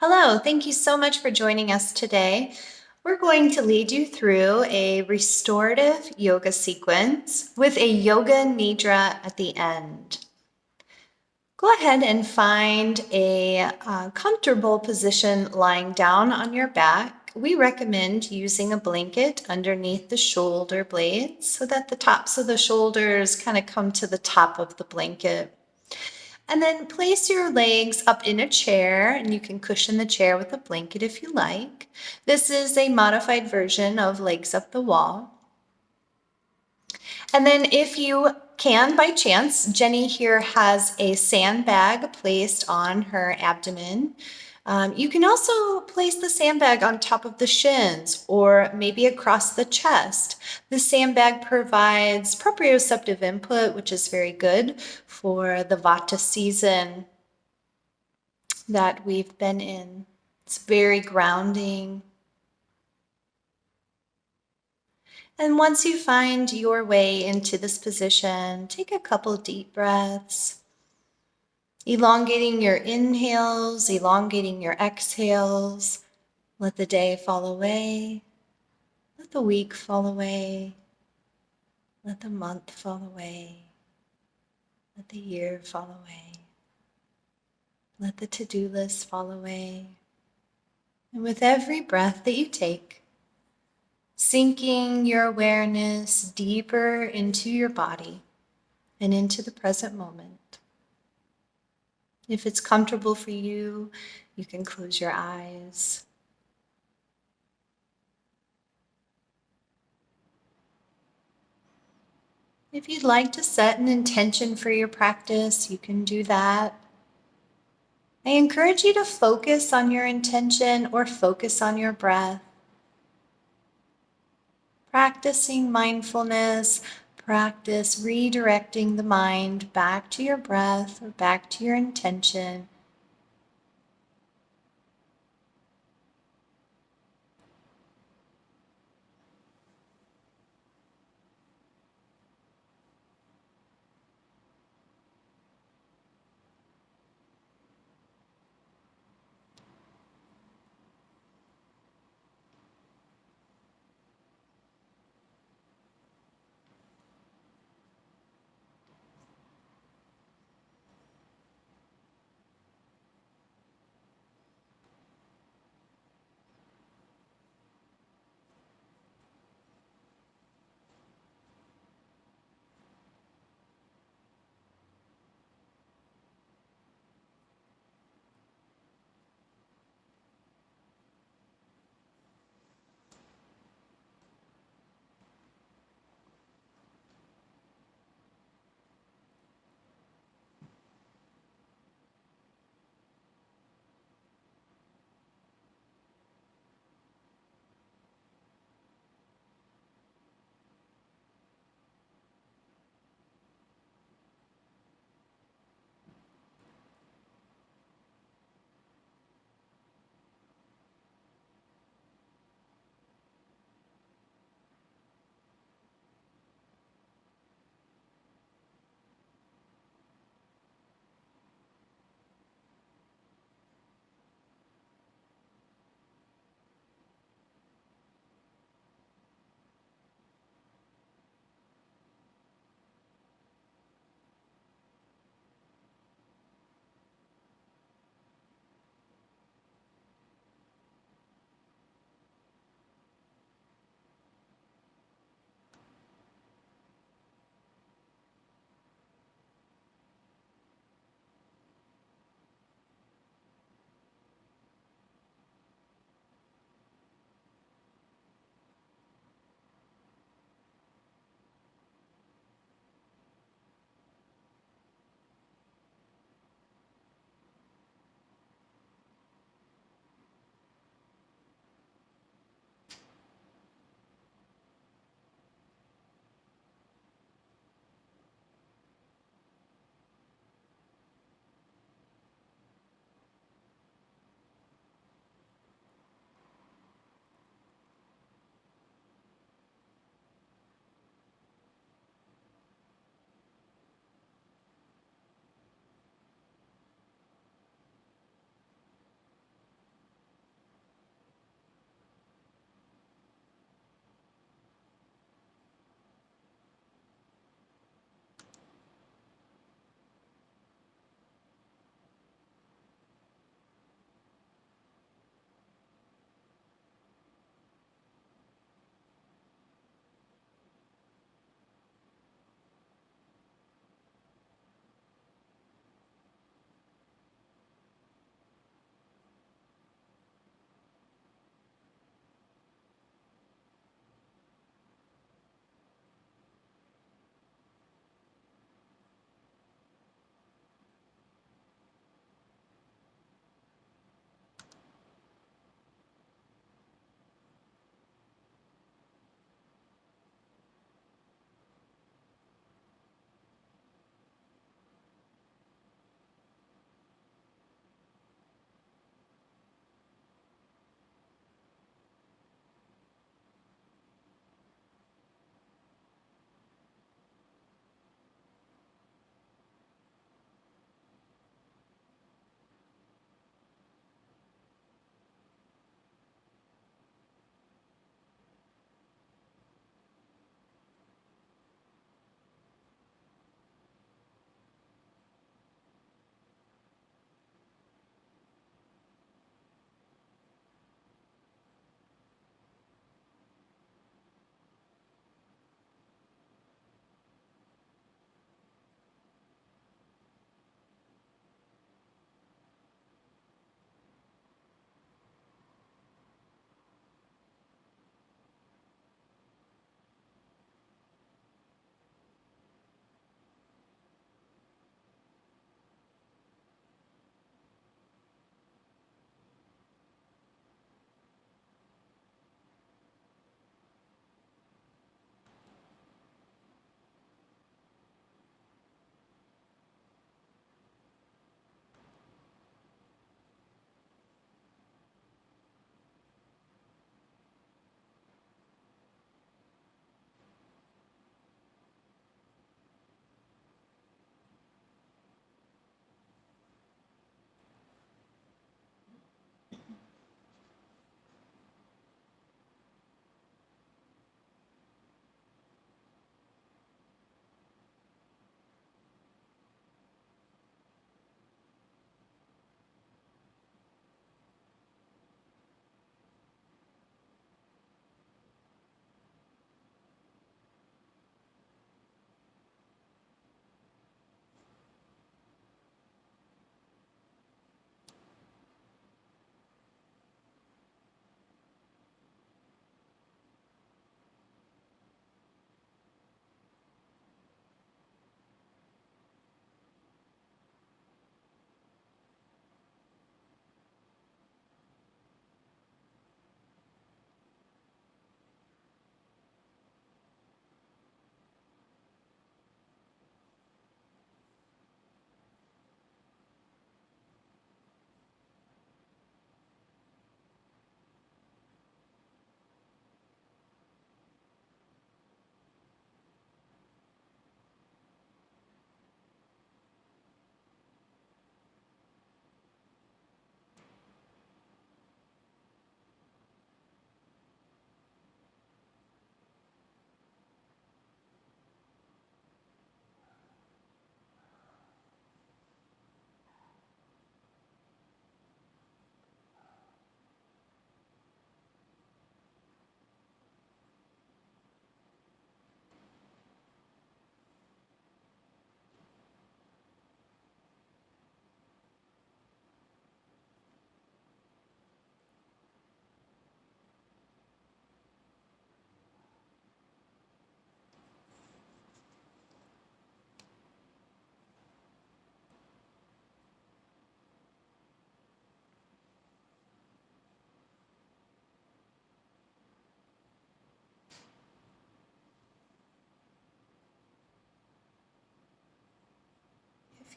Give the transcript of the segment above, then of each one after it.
Hello, thank you so much for joining us today. We're going to lead you through a restorative yoga sequence with a Yoga Nidra at the end. Go ahead and find a comfortable position lying down on your back. We recommend using a blanket underneath the shoulder blades so that the tops of the shoulders kind of come to the top of the blanket. And then place your legs up in a chair, and you can cushion the chair with a blanket if you like. This is a modified version of legs up the wall. And then if you can, by chance, Jenny here has a sandbag placed on her abdomen. You can also place the sandbag on top of the shins or maybe across the chest. The sandbag provides proprioceptive input, which is very good for the Vata season that we've been in. It's very grounding. And once you find your way into this position, take a couple deep breaths, elongating your inhales, elongating your exhales. Let the day fall away. Let the week fall away. Let the month fall away. Let the year fall away. Let the to-do list fall away. And with every breath that you take, sinking your awareness deeper into your body and into the present moment. If it's comfortable for you, you can close your eyes. If you'd like to set an intention for your practice, you can do that. I encourage you to focus on your intention or focus on your breath. Practicing mindfulness, practice redirecting the mind back to your breath or back to your intention.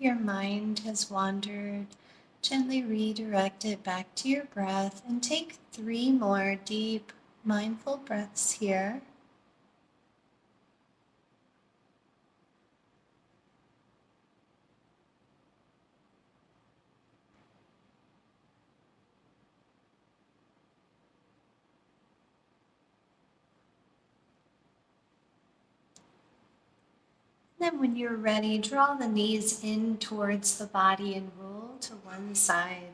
If your mind has wandered, gently redirect it back to your breath and take 3 more deep, mindful breaths here. Then when you're ready, draw the knees in towards the body and roll to one side.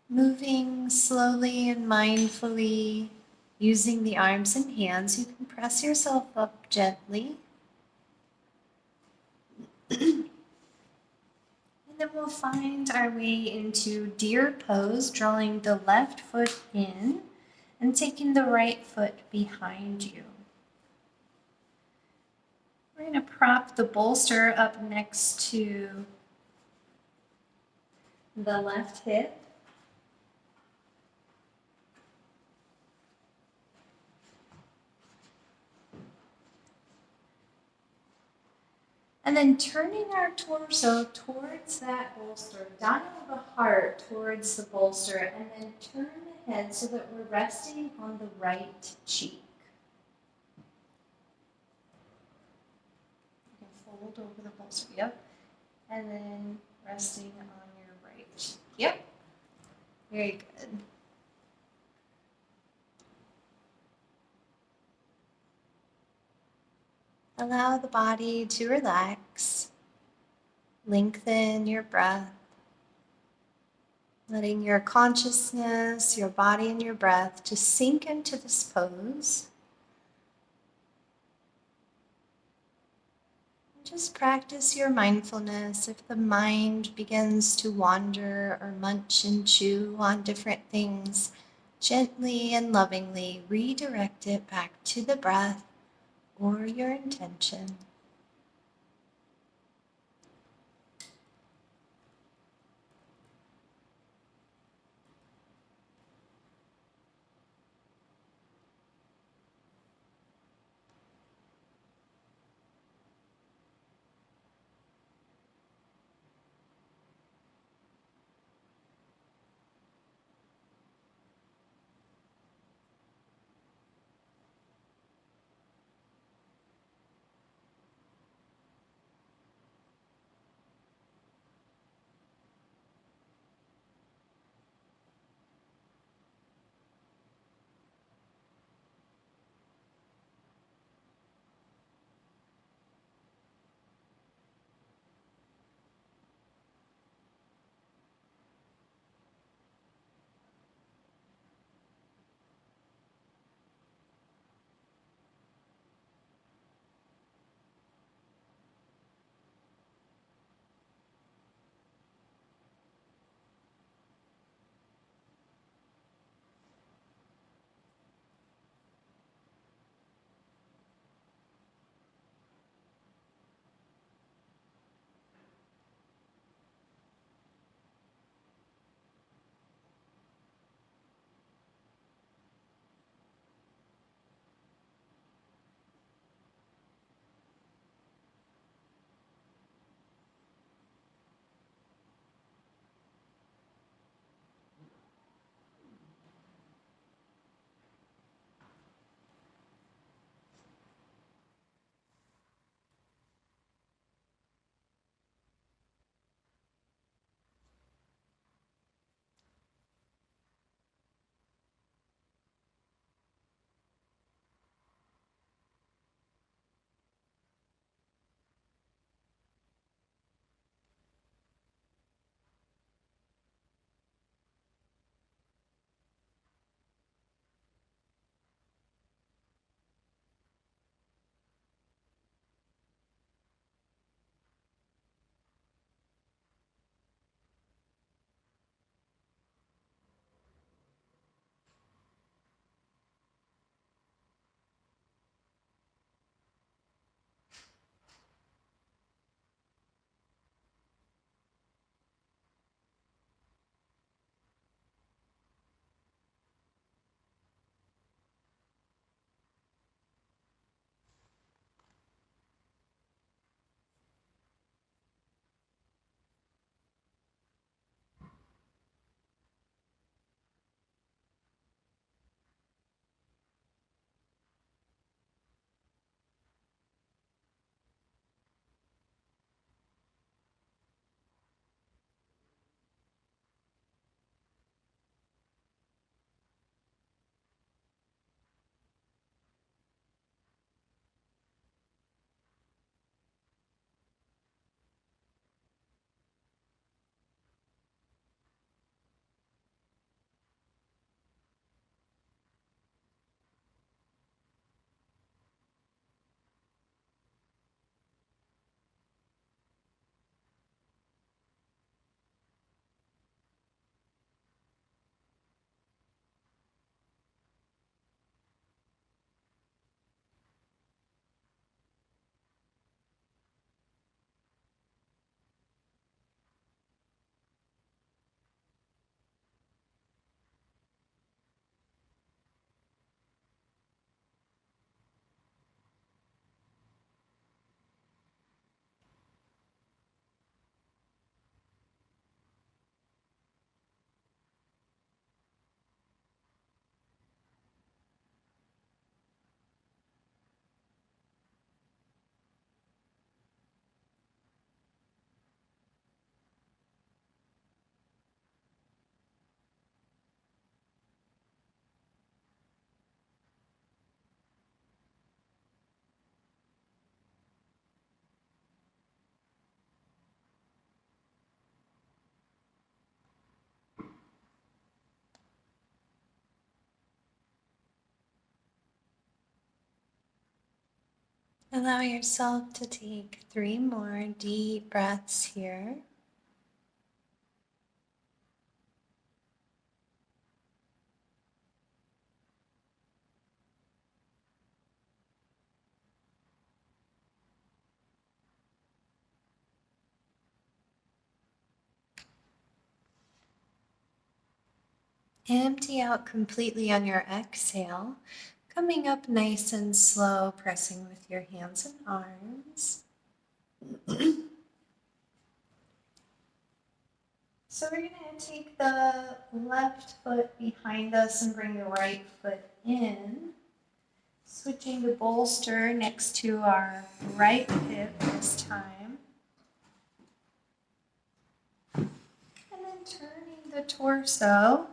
Moving slowly and mindfully, using the arms and hands, you can press yourself up gently. And then we'll find our way into deer pose, drawing the left foot in and taking the right foot behind you. We're going to prop the bolster up next to the left hip. And then turning our torso towards that bolster, dial the heart towards the bolster, and then turn the head so that we're resting on the right cheek. You can fold over the bolster, yep. And then resting on your right cheek, yep. Very good. Allow the body to relax. Lengthen your breath. Letting your consciousness, your body, and your breath just sink into this pose. Just practice your mindfulness. If the mind begins to wander or munch and chew on different things, gently and lovingly redirect it back to the breath or your intention. Allow yourself to take 3 more deep breaths here. Empty out completely on your exhale, coming up nice and slow, pressing with your hands and arms. So we're going to take the left foot behind us and bring the right foot in. Switching the bolster next to our right hip this time. And then turning the torso.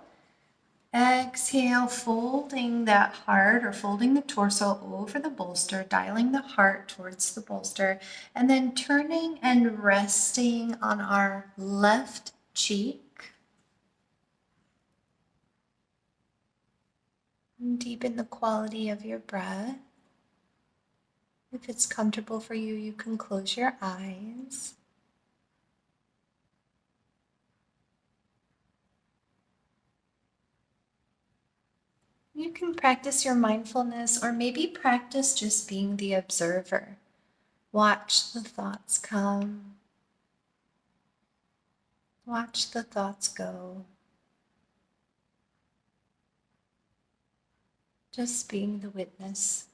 Exhale, folding that heart or folding the torso over the bolster, dialing the heart towards the bolster, and then turning and resting on our left cheek. And deepen the quality of your breath. If it's comfortable for you, you can close your eyes. You can practice your mindfulness or maybe practice just being the observer. Watch the thoughts come. Watch the thoughts go. Just being the witness.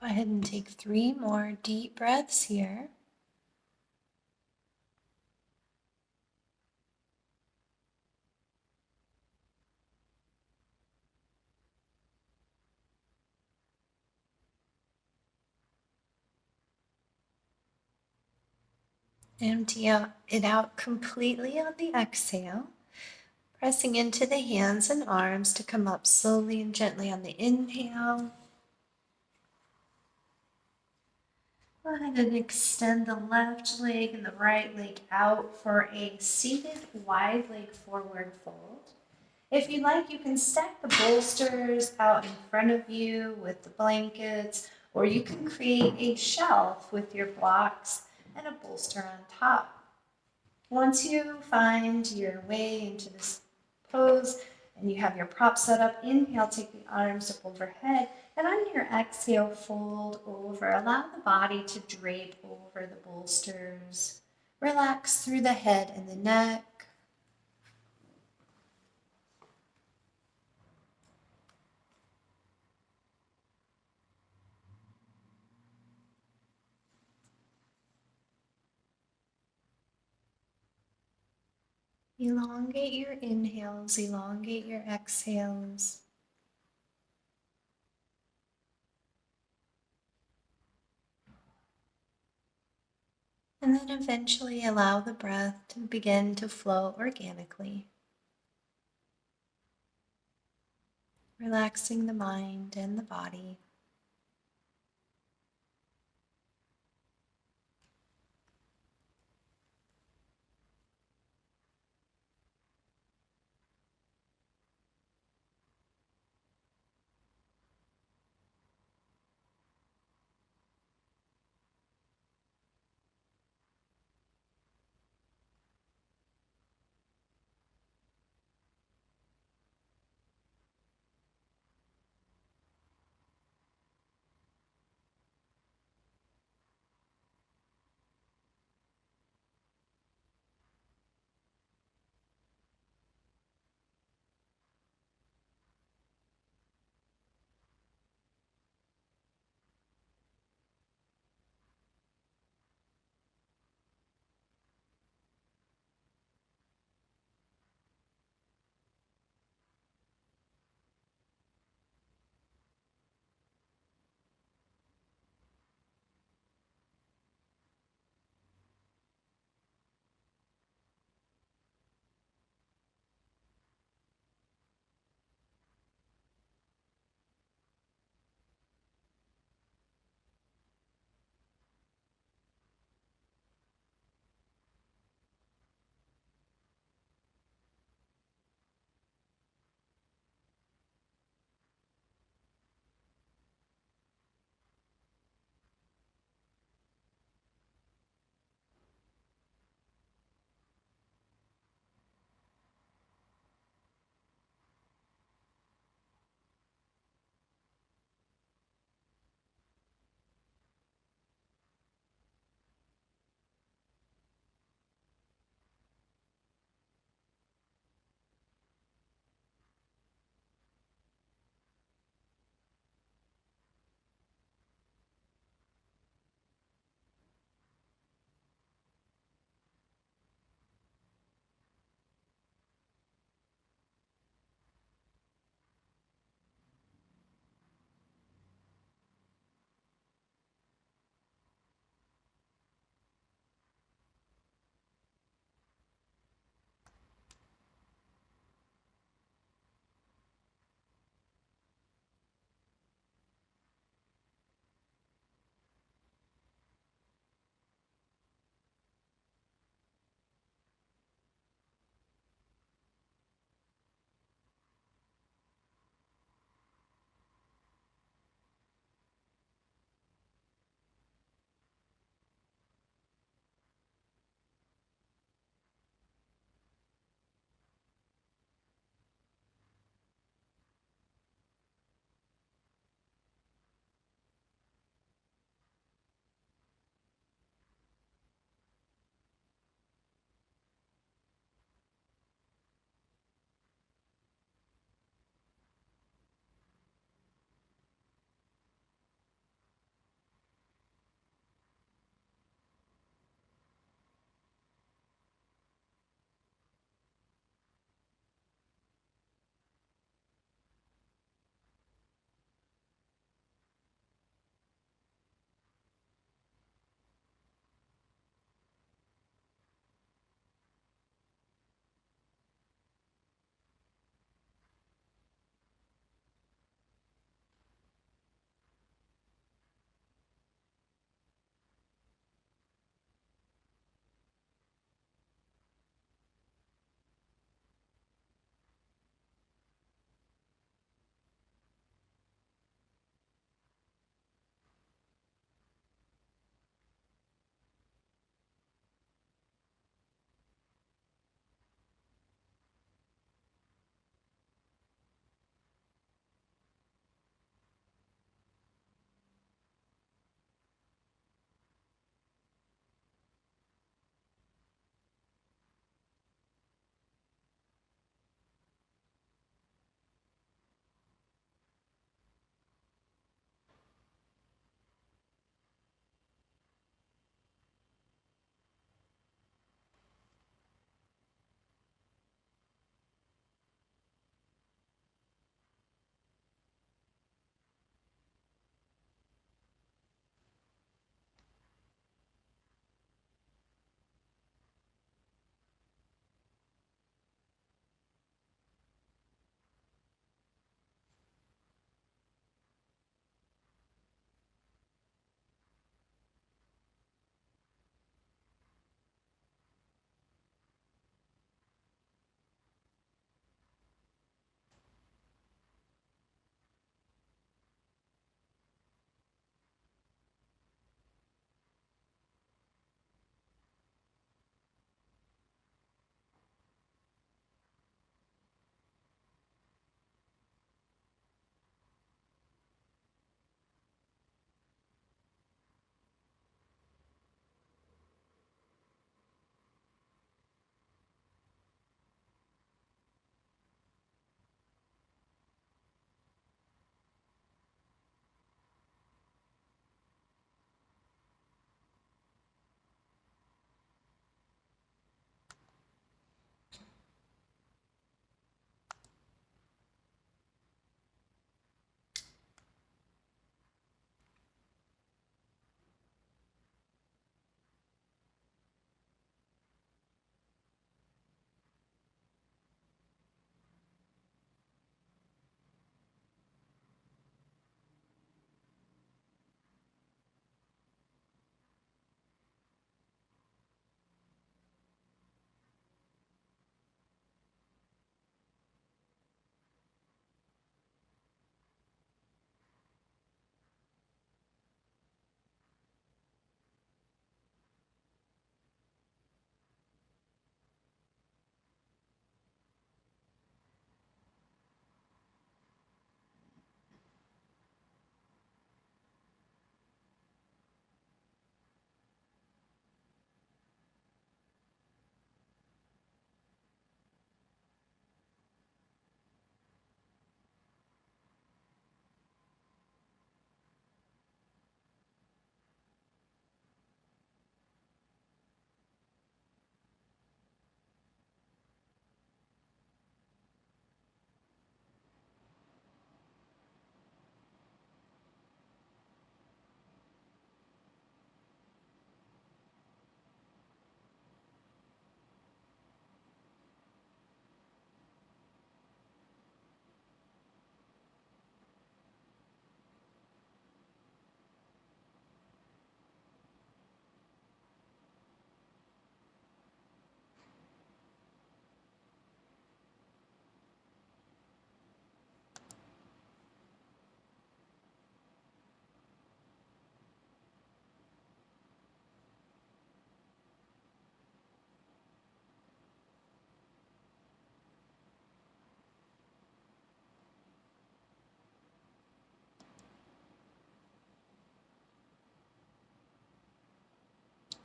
Go ahead and take 3 more deep breaths here. Empty it out completely on the exhale, pressing into the hands and arms to come up slowly and gently on the inhale. Go ahead and extend the left leg and the right leg out for a seated wide leg forward fold. If you like, you can stack the bolsters out in front of you with the blankets, or you can create a shelf with your blocks and a bolster on top. Once you find your way into this pose and you have your prop set up, inhale, take the arms up overhead, and on your exhale, fold over. Allow the body to drape over the bolsters. Relax through the head and the neck. Elongate your inhales, elongate your exhales. And then eventually allow the breath to begin to flow organically, relaxing the mind and the body.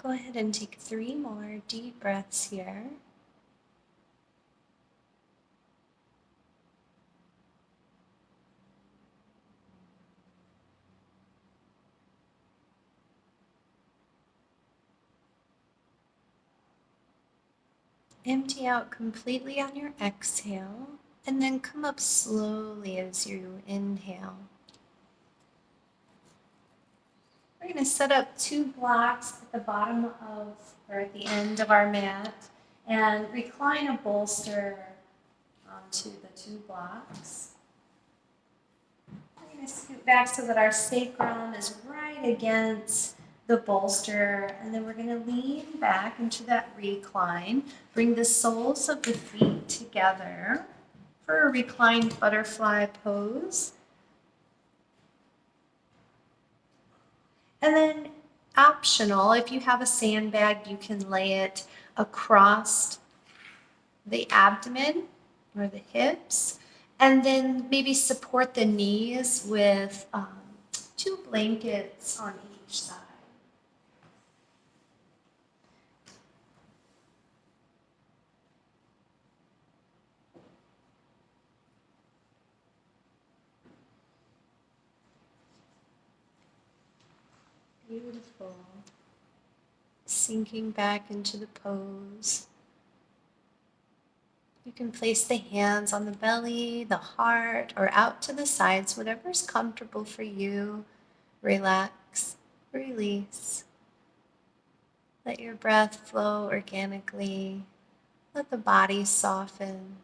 Go ahead and take 3 more deep breaths here. Empty out completely on your exhale, and then come up slowly as you inhale. We're going to set up 2 blocks at the bottom of, or at the end of our mat, and recline a bolster onto the 2 blocks. We're going to scoot back so that our sacrum is right against the bolster, and then we're going to lean back into that recline. Bring the soles of the feet together for a reclined butterfly pose. And then optional, if you have a sandbag, you can lay it across the abdomen or the hips, and then maybe support the knees with 2 blankets on each side. Beautiful. Sinking back into the pose. You can place the hands on the belly, the heart, or out to the sides, whatever's comfortable for you. Relax, release. Let your breath flow organically. Let the body soften.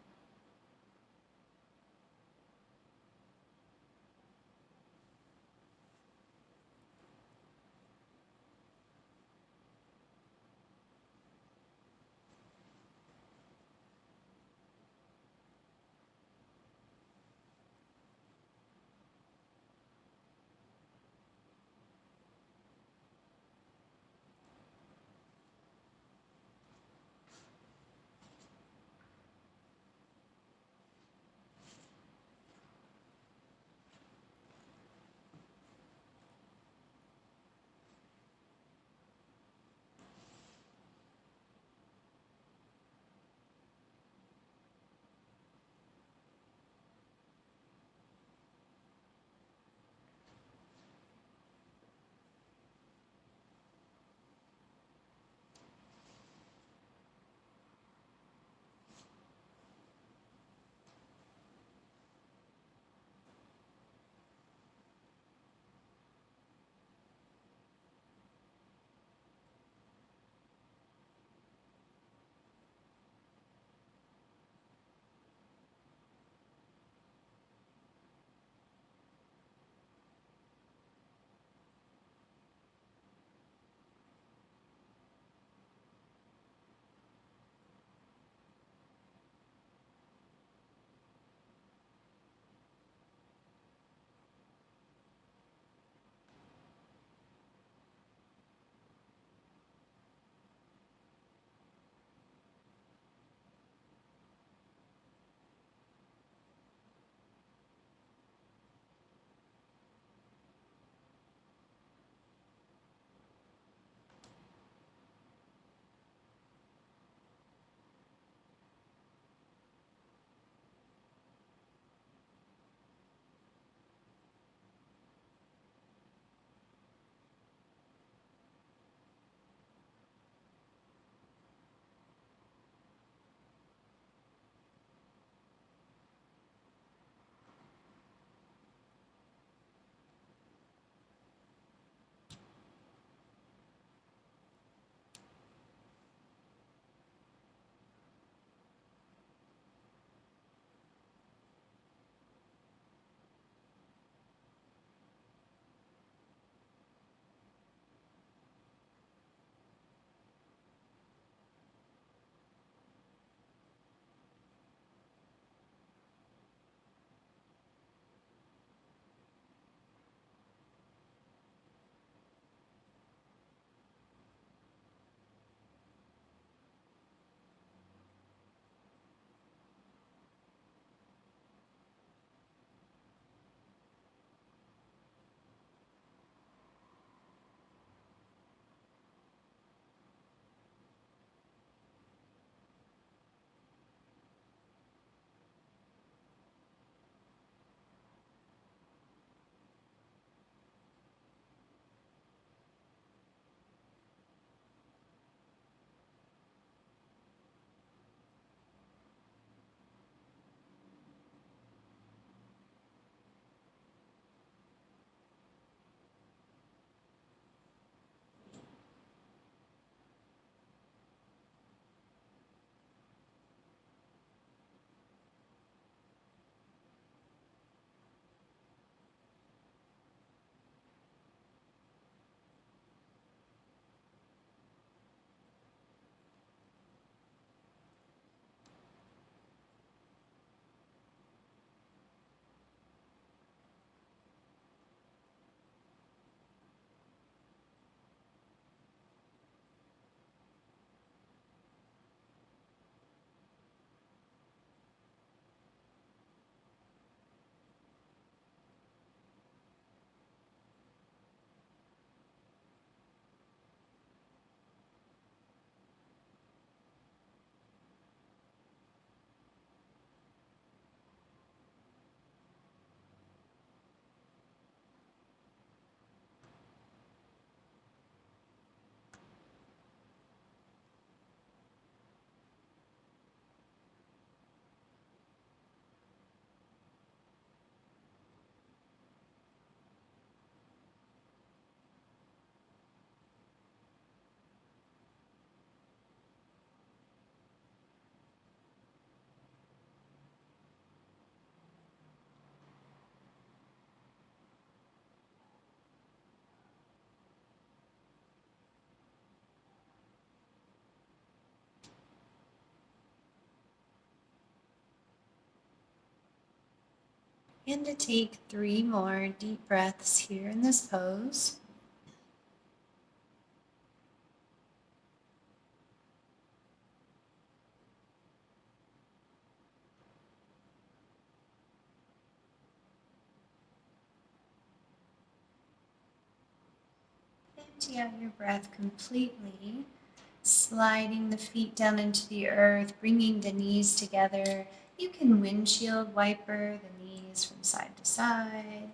And to take 3 more deep breaths here in this pose. Empty out your breath completely, sliding the feet down into the earth, bringing the knees together. You can windshield wiper the knees from side to side.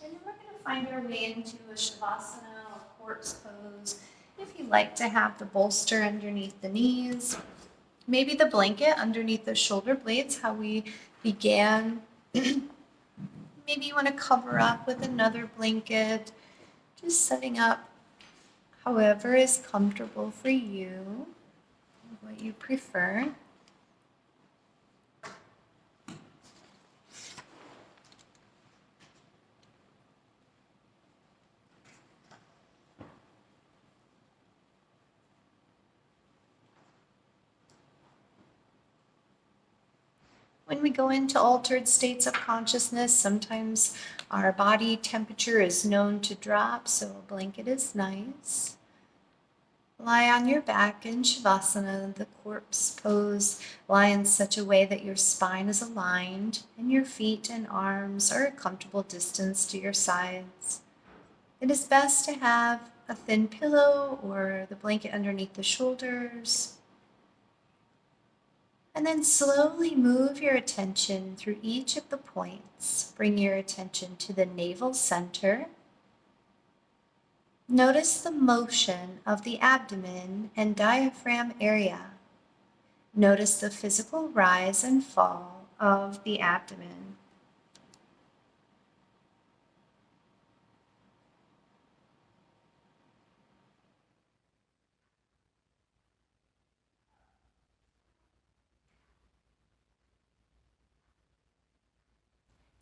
And then we're going to find our way into a Shavasana or corpse pose. If you like to have the bolster underneath the knees, maybe the blanket underneath the shoulder blades, how we began. Maybe you want to cover up with another blanket, just setting up however is comfortable for you, what you prefer. When we go into altered states of consciousness, sometimes our body temperature is known to drop, so a blanket is nice. Lie on your back in Shavasana, the corpse pose. Lie in such a way that your spine is aligned and your feet and arms are a comfortable distance to your sides. It is best to have a thin pillow or the blanket underneath the shoulders. And then slowly move your attention through each of the points. Bring your attention to the navel center. Notice the motion of the abdomen and diaphragm area. Notice the physical rise and fall of the abdomen.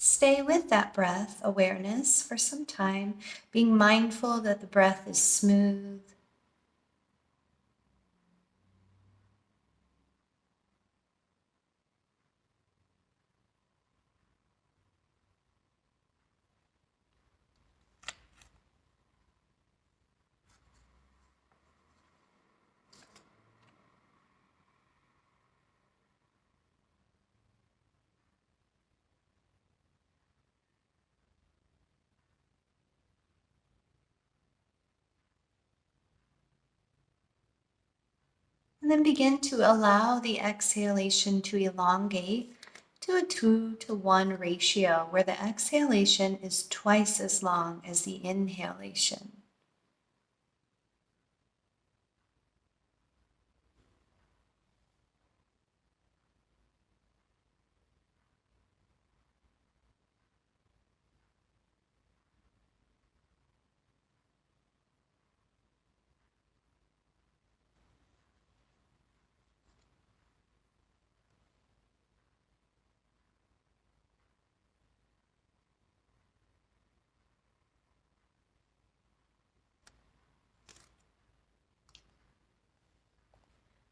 Stay with that breath awareness for some time, being mindful that the breath is smooth. And then begin to allow the exhalation to elongate to a 2-to-1 ratio, where the exhalation is twice as long as the inhalation.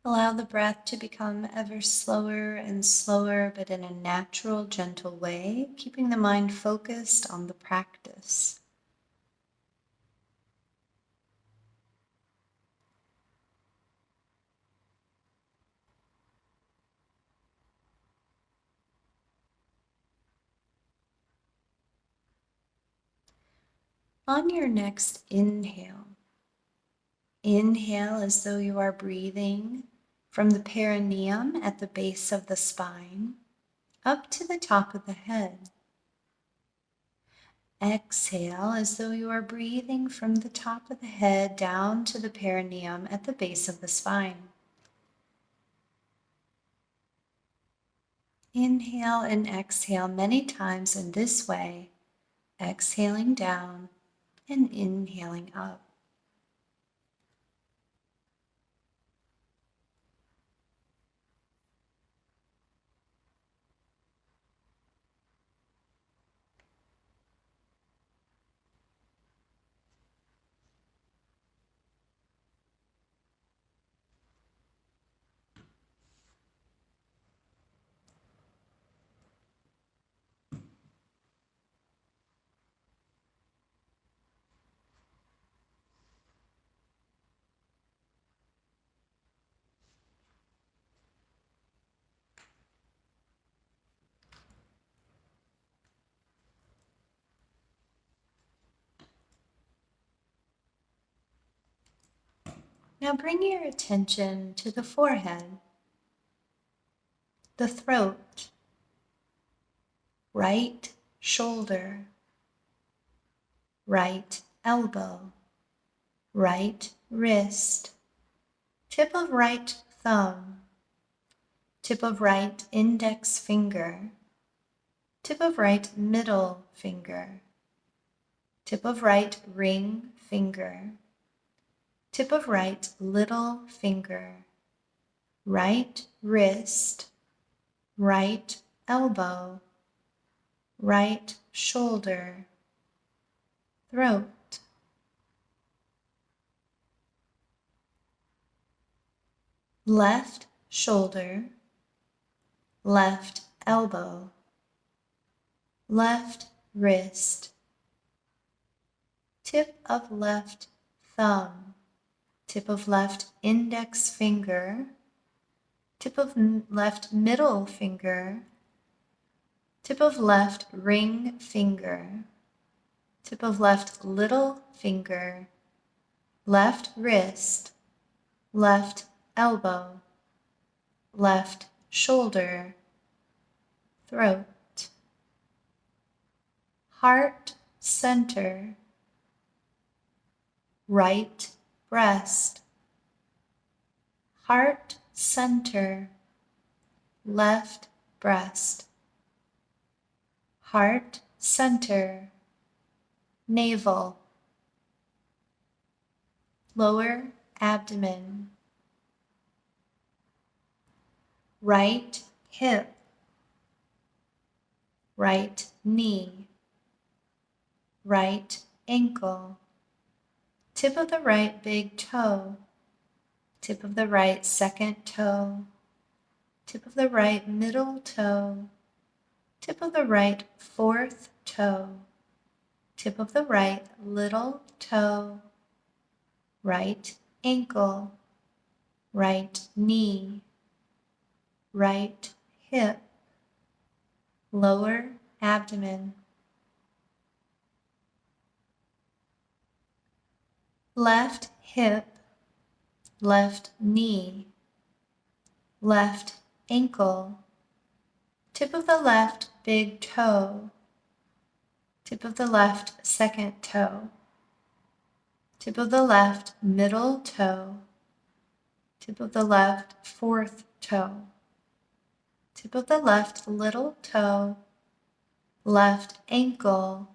Allow the breath to become ever slower and slower, but in a natural, gentle way, keeping the mind focused on the practice. On your next inhale, inhale as though you are breathing from the perineum at the base of the spine up to the top of the head. Exhale as though you are breathing from the top of the head down to the perineum at the base of the spine. Inhale and exhale many times in this way, exhaling down and inhaling up. Now bring your attention to the forehead, the throat, right shoulder, right elbow, right wrist, tip of right thumb, tip of right index finger, tip of right middle finger, tip of right ring finger, tip of right little finger, right wrist, right elbow, right shoulder, throat, left shoulder, left elbow, left wrist, tip of left thumb, tip of left index finger, tip of left middle finger, tip of left ring finger, tip of left little finger, left wrist, left elbow, left shoulder, throat, heart center, right breast, heart center, left breast, heart center, navel, lower abdomen, right hip, right knee, right ankle, tip of the right big toe, tip of the right second toe, tip of the right middle toe, tip of the right fourth toe, tip of the right little toe, right ankle, right knee, right hip, lower abdomen, left hip, left knee, left ankle, tip of the left big toe, tip of the left second toe, tip of the left middle toe, tip of the left fourth toe, tip of the left little toe, left ankle,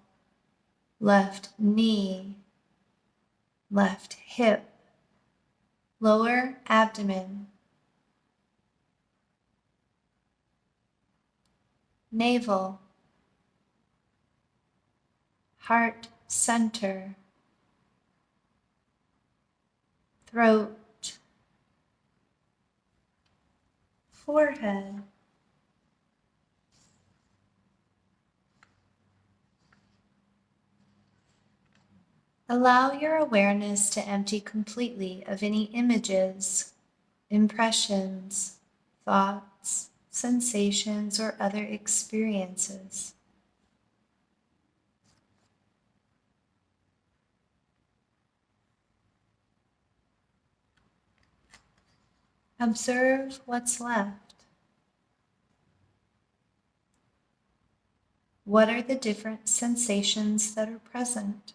left knee, left hip, lower abdomen, navel, heart center, throat, forehead, allow your awareness to empty completely of any images, impressions, thoughts, sensations, or other experiences. Observe what's left. What are the different sensations that are present?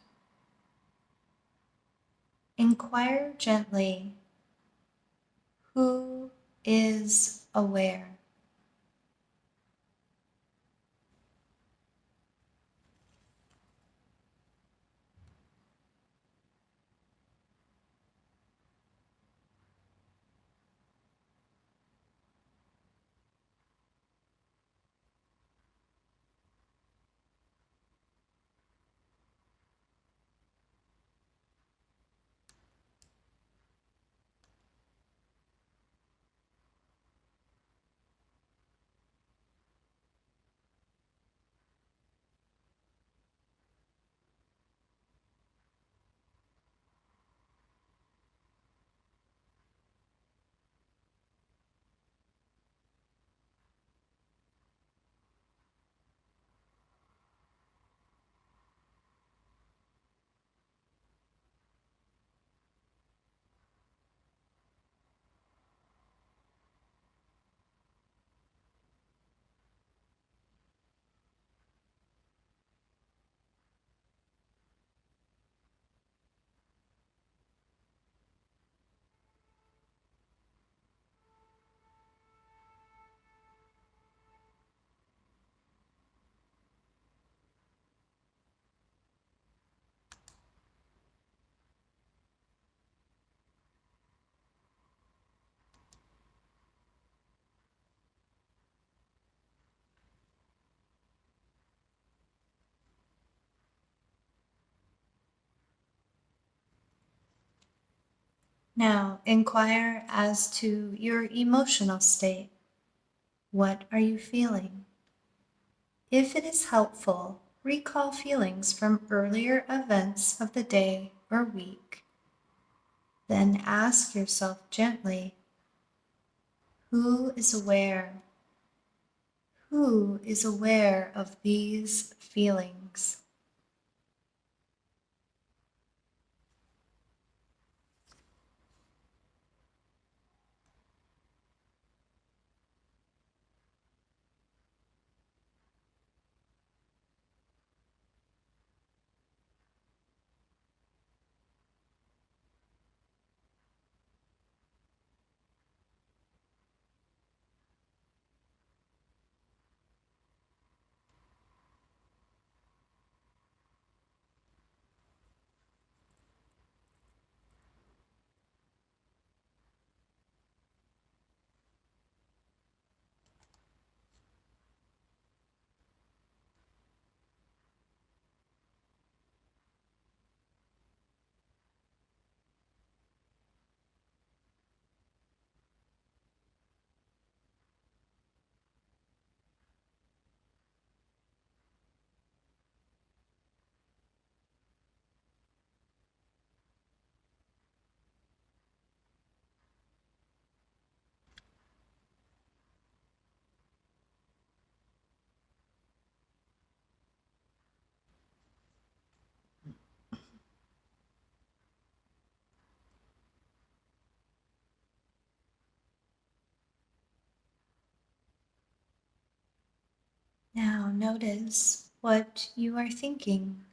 Inquire gently, who is aware? Now, inquire as to your emotional state. What are you feeling? If it is helpful, recall feelings from earlier events of the day or week. Then ask yourself gently, who is aware? Who is aware of these feelings? Now notice what you are thinking.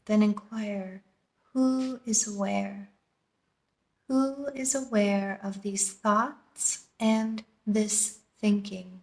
Then inquire, who is aware? Who is aware of these thoughts and this thinking?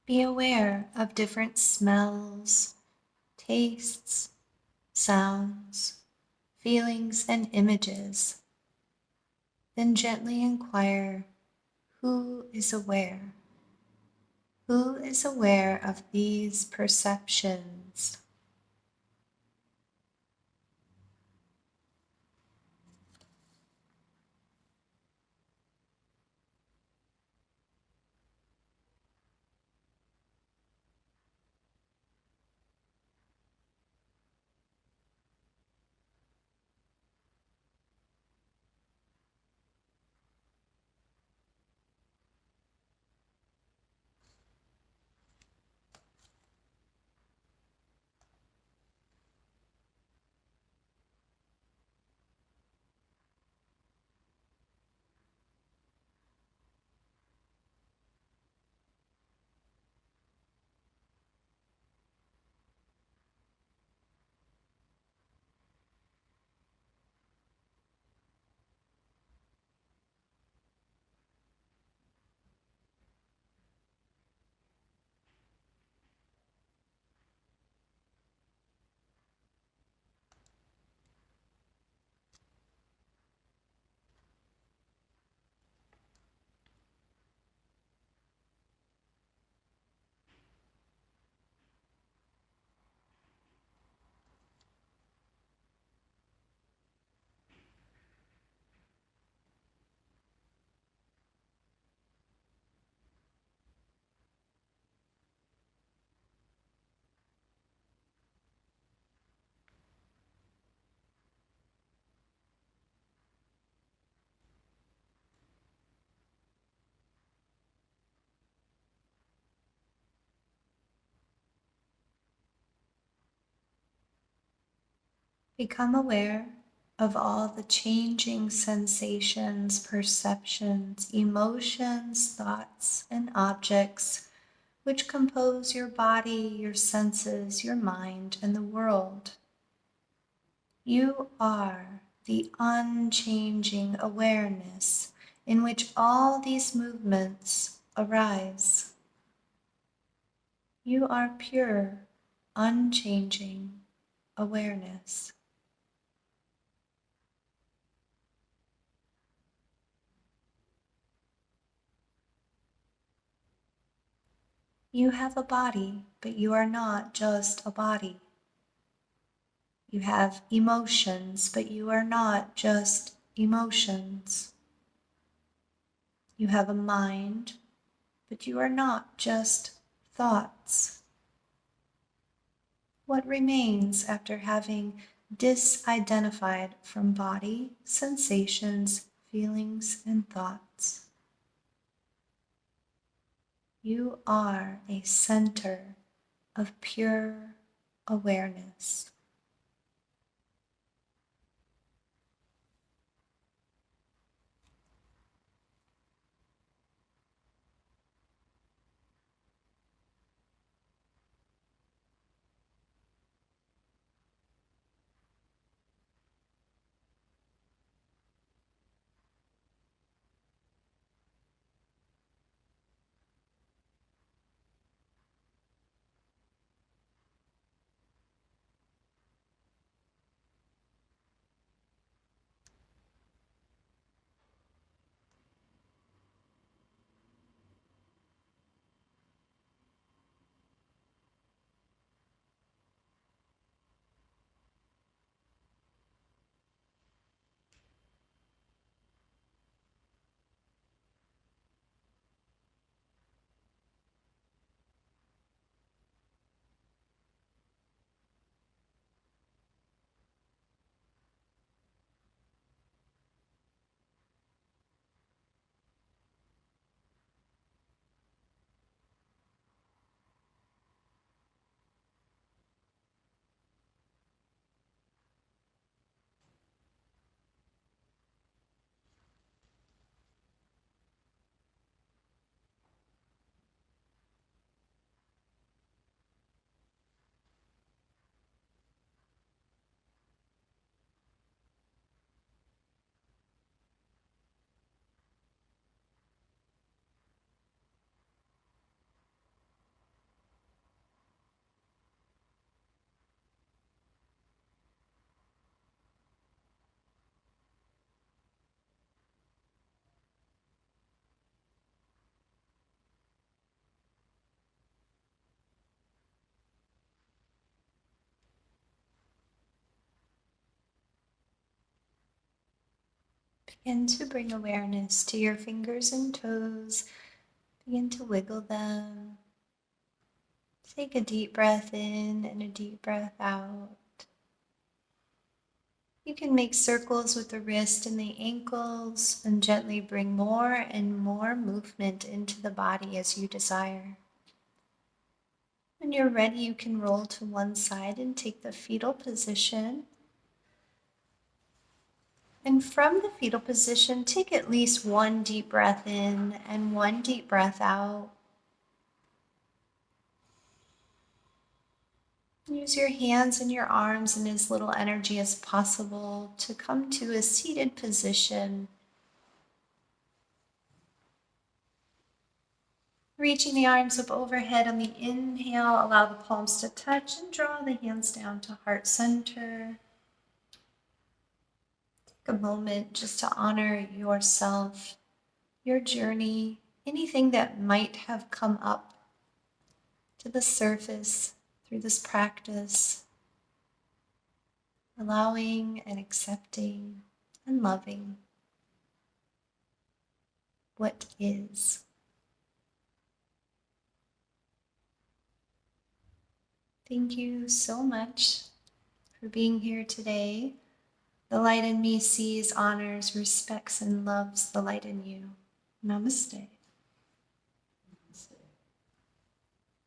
Be aware of different smells, tastes, sounds, feelings, and images. Then gently inquire, who is aware? Who is aware of these perceptions? Become aware of all the changing sensations, perceptions, emotions, thoughts, and objects which compose your body, your senses, your mind, and the world. You are the unchanging awareness in which all these movements arise. You are pure, unchanging awareness. You have a body, but you are not just a body. You have emotions, but you are not just emotions. You have a mind, but you are not just thoughts. What remains after having disidentified from body, sensations, feelings, and thoughts? You are a center of pure awareness. Begin to bring awareness to your fingers and toes. Begin to wiggle them. Take a deep breath in and a deep breath out. You can make circles with the wrist and the ankles and gently bring more and more movement into the body as you desire. When you're ready, you can roll to one side and take the fetal position. And from the fetal position, take at least one deep breath in and one deep breath out. Use your hands and your arms and as little energy as possible to come to a seated position. Reaching the arms up overhead on the inhale, allow the palms to touch and draw the hands down to heart center. Take a moment just to honor yourself, your journey, anything that might have come up to the surface through this practice, allowing and accepting and loving what is. Thank you so much for being here today. The light in me sees, honors, respects, and loves the light in you. Namaste.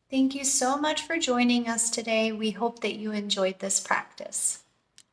Thank you so much for joining us today. We hope that you enjoyed this practice.